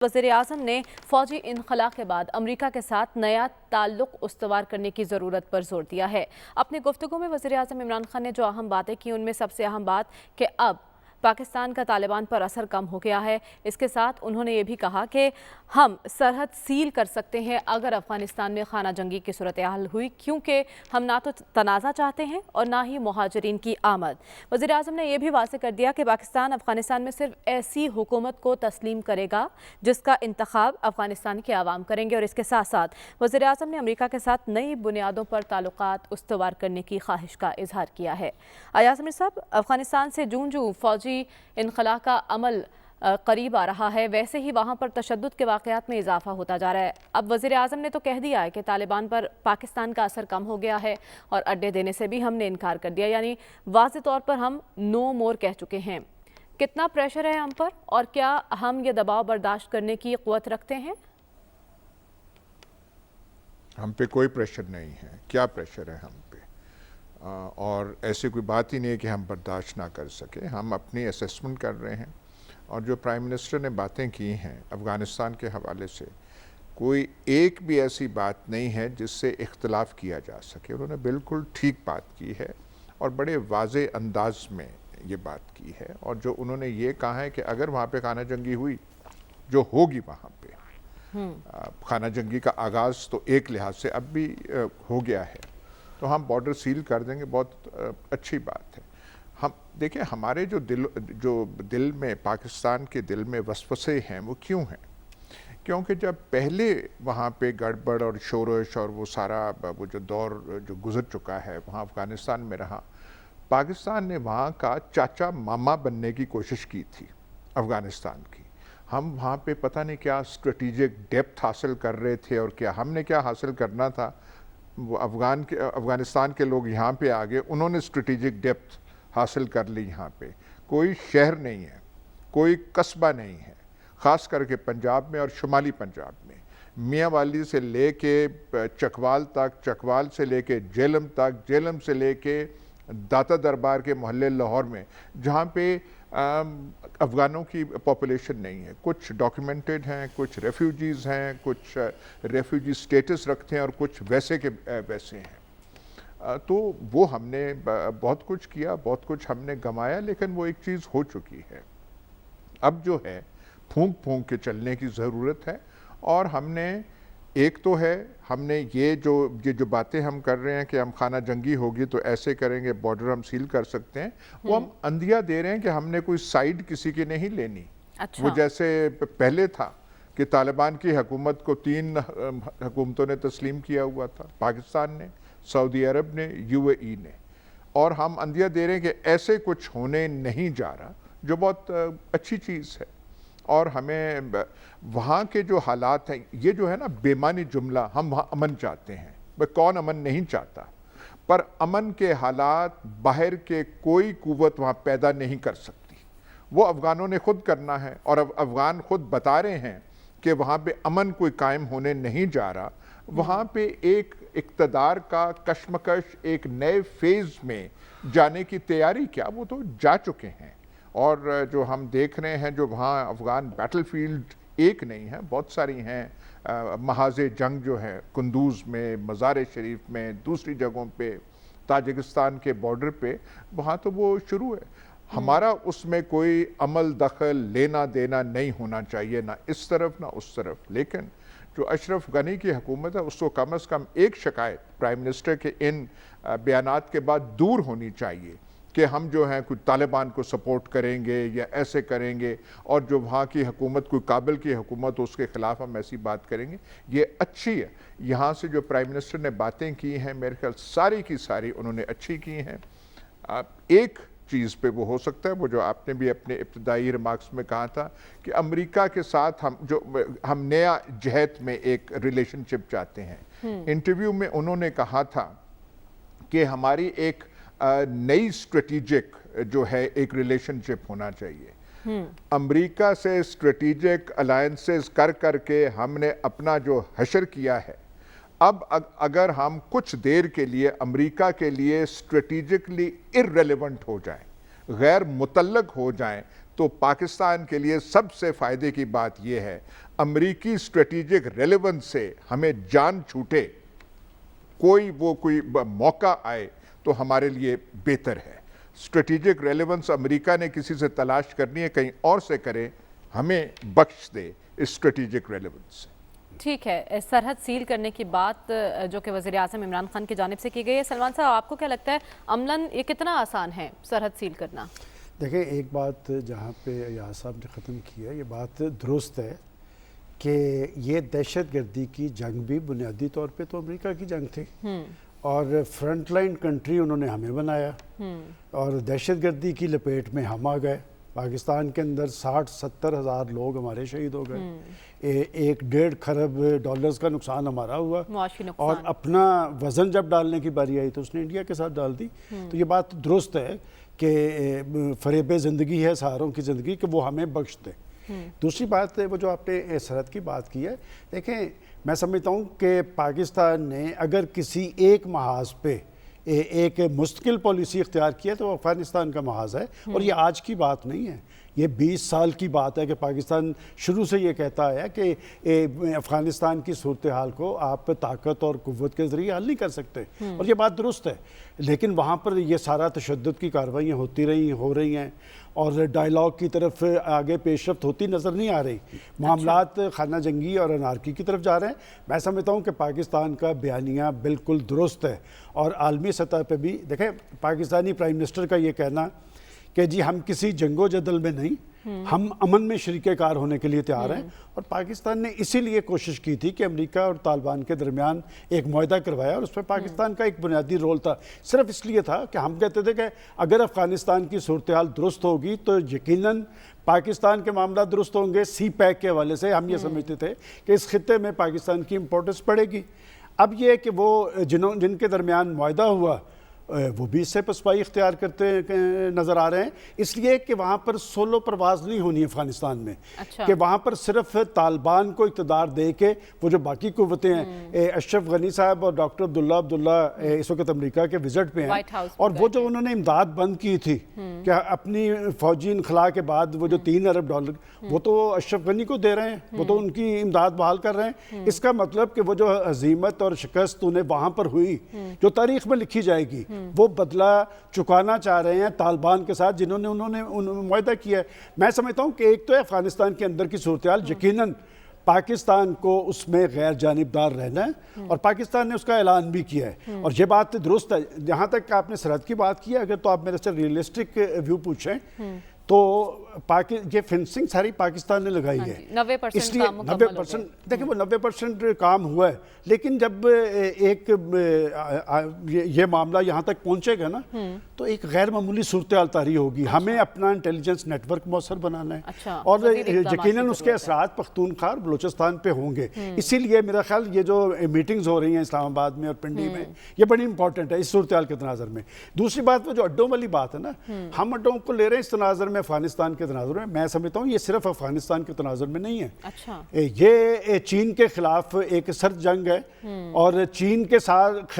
वज़ीर-ए-आज़म ने फौजी इनखला के बाद अमेरिका के साथ नया ताल्लुक उस्तवार करने की ज़रूरत पर जोर दिया है। अपनी गुफ्तगू में वज़ीर-ए-आज़म इमरान खान ने जो अहम बातें की उनमें सबसे अहम बात कि अब पाकिस्तान का तालिबान पर असर कम हो गया है। इसके साथ उन्होंने ये भी कहा कि हम सरहद सील कर सकते हैं अगर अफ़गानिस्तान में खाना जंगी की सूरत हाल हुई, क्योंकि हम ना तो तनाज़ा चाहते हैं और ना ही मुहाजिरीन की आमद। वज़ीर-ए-आज़म ने यह भी वाज़ेह कर दिया कि पाकिस्तान अफ़गानिस्तान में सिर्फ ऐसी हुकूमत को तस्लीम करेगा जिसका इंतखाब अफ़गानिस्तान के आवाम करेंगे। और इसके साथ साथ वज़ीर-ए-आज़म ने अमेरिका के साथ नई बुनियादों पर ताल्लुकात उस्तवार करने की ख्वाहिश का इजहार किया है। अयाज़ मीर साहब, अफ़गानिस्तान से जूं फौजी इनखला का अमल करीब आ रहा है, वैसे ही वहाँ पर तशद्दुद के वाक़यात में इजाफा होता जा रहा है। अब वज़ीर-ए-आज़म ने तो कह दिया है कि तालिबान पर पाकिस्तान का असर कम हो गया है और अड्डे देने से भी हमने इनकार कर दिया, यानी वाज़ेह तौर पर हम नो मोर कह चुके हैं। कितना प्रेशर है हम पर और क्या हम ये दबाव बर्दाश्त करने की क़ुव्वत रखते हैं? हम पे कोई प्रेशर नहीं है। क्या प्रेशर है हम पे? और ऐसी कोई बात ही नहीं है कि हम बर्दाश्त ना कर सके। हम अपनी असेसमेंट कर रहे हैं और जो प्राइम मिनिस्टर ने बातें की हैं अफ़गानिस्तान के हवाले से, कोई एक भी ऐसी बात नहीं है जिससे इख्तलाफ किया जा सके। उन्होंने बिल्कुल ठीक बात की है और बड़े वाज़ेह अंदाज में ये बात की है। और जो उन्होंने ये कहा है कि अगर वहाँ पे खाना जंगी हुई, जो होगी वहाँ पे खाना जंगी का आगाज़ तो एक लिहाज से अब भी हो गया है, तो हम बॉर्डर सील कर देंगे, बहुत अच्छी बात है। हम देखिए, हमारे जो दिल में, पाकिस्तान के दिल में वसवसे हैं, वो क्यों हैं? क्योंकि जब पहले वहाँ पे गड़बड़ और शोरश और वो सारा वो जो दौर जो गुजर चुका है वहाँ अफ़गानिस्तान में रहा, पाकिस्तान ने वहाँ का चाचा मामा बनने की कोशिश की थी अफ़गानिस्तान की। हम वहाँ पे पता नहीं क्या स्ट्रेटेजिक डेप्थ हासिल कर रहे थे और क्या हमने क्या हासिल करना था, वो अफ़गानिस्तान के लोग यहाँ पे आ गए, उन्होंने स्ट्रेटेजिक डेप्थ हासिल कर ली। यहाँ पे कोई शहर नहीं है, कोई कस्बा नहीं है, ख़ास करके पंजाब में और शुमाली पंजाब में, मियाँ वाली से लेके चकवाल तक, चकवाल से लेके जेलम तक, जेलम से लेके दाता दरबार के मोहल्ले लाहौर में, जहाँ पे अफ़गानों की पॉपुलेशन नहीं है। कुछ डॉक्यूमेंटेड हैं, कुछ रेफ्यूजीज़ हैं, कुछ रेफ्यूजी स्टेटस रखते हैं और कुछ वैसे के वैसे हैं। तो वो हमने बहुत कुछ किया, बहुत कुछ हमने गंवाया, लेकिन वो एक चीज़ हो चुकी है। अब जो है फूंक फूंक के चलने की ज़रूरत है। और हमने एक तो है, हमने ये जो बातें हम कर रहे हैं कि हम खाना जंगी होगी तो ऐसे करेंगे, बॉर्डर हम सील कर सकते हैं, वो हम अंदिया दे रहे हैं कि हमने कोई साइड किसी की नहीं लेनी। अच्छा। वो जैसे पहले था कि तालिबान की हुकूमत को 3 हुकूमतों ने तस्लीम किया हुआ था, पाकिस्तान ने, सऊदी अरब ने, UAE ने, और हम अंदिया दे रहे हैं कि ऐसे कुछ होने नहीं जा रहा, जो बहुत अच्छी चीज़ है। और हमें वहाँ के जो हालात हैं, ये जो है ना बेमानी जुमला, हम वहाँ अमन चाहते हैं, भाई कौन अमन नहीं चाहता, पर अमन के हालात बाहर के कोई कुव्वत वहाँ पैदा नहीं कर सकती। वो अफ़गानों ने खुद करना है और अब अफ़गान खुद बता रहे हैं कि वहाँ पे अमन कोई कायम होने नहीं जा रहा। वहाँ पे एक इक़्तिदार का कशमकश एक नए फेज़ में जाने की तैयारी, क्या वो तो जा चुके हैं। और जो हम देख रहे हैं, जो वहाँ अफ़गान बैटलफील्ड एक नहीं है, बहुत सारी हैं। महाज़े जंग जो है कुंदूज़ में, मज़ार शरीफ में, दूसरी जगहों पे, ताजिकिस्तान के बॉर्डर पे, वहाँ तो वो शुरू है। हमारा उसमें कोई अमल दखल लेना देना नहीं होना चाहिए, ना इस तरफ ना उस तरफ। लेकिन जो अशरफ गनी की हुकूमत है, उसको कम अज़ कम एक शिकायत प्राइम मिनिस्टर के इन बयानात के बाद दूर होनी चाहिए कि हम जो हैं कुछ तालिबान को सपोर्ट करेंगे या ऐसे करेंगे, और जो वहाँ की हुकूमत कोई काबिल की हुकूमत हो उसके ख़िलाफ़ हम ऐसी बात करेंगे। ये अच्छी है। यहाँ से जो प्राइम मिनिस्टर ने बातें की हैं, मेरे ख्याल सारी की सारी उन्होंने अच्छी की हैं। एक चीज़ पे वो हो सकता है, वो जो आपने भी अपने इब्तिदाई रिमार्क्स में कहा था कि अमेरिका के साथ हम नया जहत में एक रिलेशनशिप चाहते हैं। इंटरव्यू में उन्होंने कहा था कि हमारी एक नई स्ट्रेटेजिक जो है एक रिलेशनशिप होना चाहिए। अमेरिका से स्ट्रेटेजिक अलायंसेस कर करके हमने अपना जो हशर किया है, अब अगर हम कुछ देर के लिए अमेरिका के लिए स्ट्रेटेजिकली इररेलेवेंट हो जाएं, गैर मुतल्लक हो जाएं, تو پاکستان کے لیے سب سے فائدے کی بات یہ ہے امریکی اسٹریٹجک ریلیونس سے ہمیں جان چھوٹے کوئی موقع آئے تو ہمارے لیے بہتر ہے. اسٹریٹجک ریلیونس امریکہ نے کسی سے تلاش کرنی ہے کہیں اور سے کرے, ہمیں بخش دے اس اسٹریٹجک ریلیونس سے. ٹھیک ہے, سرحد سیل کرنے کی بات جو کہ وزیر اعظم عمران خان کی جانب سے کی گئی ہے, سلمان صاحب آپ کو کیا لگتا ہے عملاً یہ کتنا آسان ہے سرحد سیل کرنا؟ دیکھیں ایک بات جہاں پہ ایاز صاحب نے ختم کی ہے یہ بات درست ہے کہ یہ دہشت گردی کی جنگ بھی بنیادی طور پہ تو امریکہ کی جنگ تھی اور فرنٹ لائن کنٹری انہوں نے ہمیں بنایا اور دہشت گردی کی لپیٹ میں ہم آ گئے. پاکستان کے اندر 60-70 ہزار لوگ ہمارے شہید ہو گئے, 1.5 کھرب ڈالرز کا نقصان ہمارا ہوا, اور اپنا وزن جب ڈالنے کی باری آئی تو اس نے انڈیا کے ساتھ ڈال دی. تو یہ بات درست ہے کہ فریب زندگی ہے سہاروں کی زندگی کہ وہ ہمیں بخش دے. دوسری بات وہ جو آپ نے سرحد کی بات کی ہے, دیکھیں میں سمجھتا ہوں کہ پاکستان نے اگر کسی ایک محاذ پہ ایک مستقل پالیسی اختیار کی ہے تو افغانستان کا محاذ ہے, اور یہ آج کی بات نہیں ہے, یہ 20 سال کی بات ہے کہ پاکستان شروع سے یہ کہتا ہے کہ افغانستان کی صورتحال کو آپ طاقت اور قوت کے ذریعے حل نہیں کر سکتے, اور یہ بات درست ہے. لیکن وہاں پر یہ سارا تشدد کی کارروائیاں ہو رہی ہیں اور ڈائیلاگ کی طرف آگے پیش رفت ہوتی نظر نہیں آ رہی, معاملات خانہ جنگی اور انارکی کی طرف جا رہے ہیں. میں سمجھتا ہوں کہ پاکستان کا بیانیہ بالکل درست ہے, اور عالمی سطح پہ بھی دیکھیں پاکستانی پرائم منسٹر کا یہ کہنا کہ جی ہم کسی جنگ و جدل میں نہیں, ہم امن میں شریک کار ہونے کے لیے تیار ہیں, اور پاکستان نے اسی لیے کوشش کی تھی کہ امریکہ اور طالبان کے درمیان ایک معاہدہ کروایا, اور اس پہ پاکستان کا ایک بنیادی رول تھا. صرف اس لیے تھا کہ ہم کہتے تھے کہ اگر افغانستان کی صورتحال درست ہوگی تو یقیناً پاکستان کے معاملات درست ہوں گے. سی پیک کے حوالے سے ہم یہ سمجھتے تھے کہ اس خطے میں پاکستان کی امپورٹنس پڑے گی. اب یہ کہ وہ جن کے درمیان معاہدہ ہوا وہ بھی اس سے پسپائی اختیار کرتے نظر آ رہے ہیں, اس لیے کہ وہاں پر سولو پرواز نہیں ہونی افغانستان میں, کہ وہاں پر صرف طالبان کو اقتدار دے کے وہ جو باقی قوتیں ہیں, اشرف غنی صاحب اور ڈاکٹر عبداللہ اس وقت امریکہ کے وزٹ پہ ہیں, اور وہ جو انہوں نے امداد بند کی تھی کہ اپنی فوجی انخلاء کے بعد وہ جو $3 ارب وہ تو اشرف غنی کو دے رہے ہیں, وہ تو ان کی امداد بحال کر رہے ہیں. اس کا مطلب کہ وہ جو ہزیمت اور شکست انہیں وہاں پر ہوئی جو تاریخ میں لکھی جائے گی وہ بدلہ چکانا چاہ رہے ہیں طالبان کے ساتھ انہوں نے معاہدہ کیا ہے. میں سمجھتا ہوں کہ ایک تو ہے افغانستان کے اندر کی صورتحال, یقیناً پاکستان کو اس میں غیر جانبدار رہنا ہے, اور پاکستان نے اس کا اعلان بھی کیا ہے, اور یہ بات درست ہے. جہاں تک کہ آپ نے سرحد کی بات کی ہے, اگر تو آپ میرے سے ریئلسٹک ویو پوچھیں تو یہ فینسنگ ساری پاکستان نے لگائی ہے, 90% دیکھیں وہ 90% کام ہوا ہے, لیکن جب ایک یہ معاملہ یہاں تک پہنچے گا نا تو ایک غیر معمولی صورتحال طاری ہوگی. ہمیں اپنا انٹیلیجنس نیٹ ورک مؤثر بنانا ہے, اور یقیناً اس کے اثرات پختونخوا اور بلوچستان پہ ہوں گے. اسی لیے میرا خیال یہ جو میٹنگز ہو رہی ہیں اسلام آباد میں اور پنڈی میں یہ بڑی امپورٹنٹ ہے اس صورتحال کے تناظر میں. دوسری بات وہ جو اڈوں والی بات ہے نا, ہم اڈوں کو لے رہے ہیں اس تناظر میں افغانستان کے تناظر میں. میں سمجھتا ہوں یہ صرف افغانستان کے تناظر میں نہیں ہے, یہ چین کے خلاف ایک سرد جنگ ہے, اور چین کے خلاف